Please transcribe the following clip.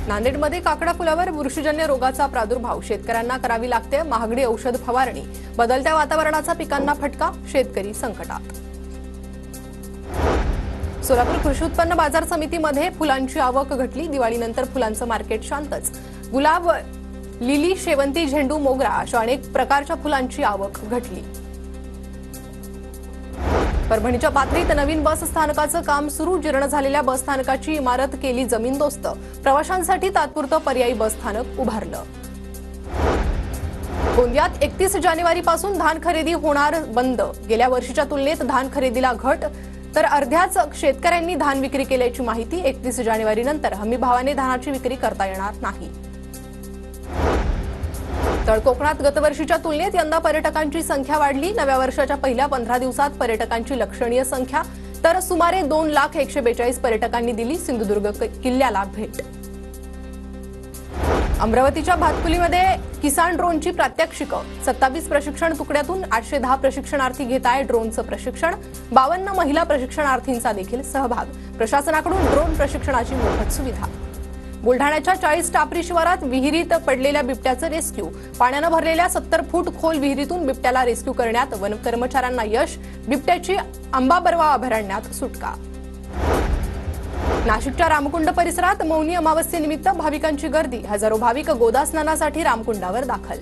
नांदेडमध्ये काकडा फुलावर बुरशीजन्य रोगाचा प्रादुर्भाव, शेतकऱ्यांना करावी लागते महागडी औषध फवारणी। बदलत्या वातावरणाचा पिकांना फटका, शेतकरी संकटात। सोलापूर कृषी उत्पन्न बाजार समितीमध्ये फुलांची आवक घटली। दिवाळीनंतर फुलांचं मार्केट शांतच। गुलाब, लिली, शेवंती, झेंडू, मोगरा अशा अनेक प्रकारच्या फुलांची आवक घटली। परभणीच्या पाथरीत नवीन बस स्थानकाचं काम सुरू। जीर्ण झालेल्या बस स्थानकाची इमारत केली जमीनदोस्त। प्रवाशांसाठी तात्पुरतं पर्यायी बस स्थानक उभारलं। गोंदियात 31 जानेवारीपासून धान खरेदी होणार बंद। गेल्या वर्षीच्या तुलनेत धान खरेदीला घट, तर अर्ध्याच शेतकऱ्यांनी धान विक्री केल्याची माहिती। 31 जानेवारीनंतर हमी भावाने धानाची विक्री करता येणार नाही। तळ कोकणात गतवर्षीच्या तुलनेत यंदा पर्यटकांची संख्या वाढली। नव्या वर्षाच्या पहिल्या 15 दिवसात पर्यटकांची लक्षणीय संख्या, तर सुमारे 2,142,000 पर्यटकांनी दिली सिंधुदुर्ग किल्ल्याला भेट। अमरावतीच्या भातकुलीमध्ये किसान ड्रोनची प्रात्यक्षिकं। 27 प्रशिक्षण तुकड्यातून 810 प्रशिक्षणार्थी घेत आहे ड्रोनचं प्रशिक्षण। 52 महिला प्रशिक्षणार्थींचा देखील सहभाग। प्रशासनाकडून ड्रोन प्रशिक्षणाची मोफत सुविधा। बुलढाण्याच्या 40 टापरी शिवारात विहिरीत पडलेल्या बिबट्याचं रेस्क्यू। पाण्यानं भरलेल्या 70 फूट खोल विहिरीतून बिबट्याला रेस्क्यू करण्यात वन कर्मचाऱ्यांना यश। बिबट्याची अंबाबरवा अभयारण्यात सुटका। नाशिकच्या रामकुंड परिसरात मौनी अमावस्येनिमित्त भाविकांची गर्दी। हजारो भाविक गोदा स्नानासाठी रामकुंडावर दाखल।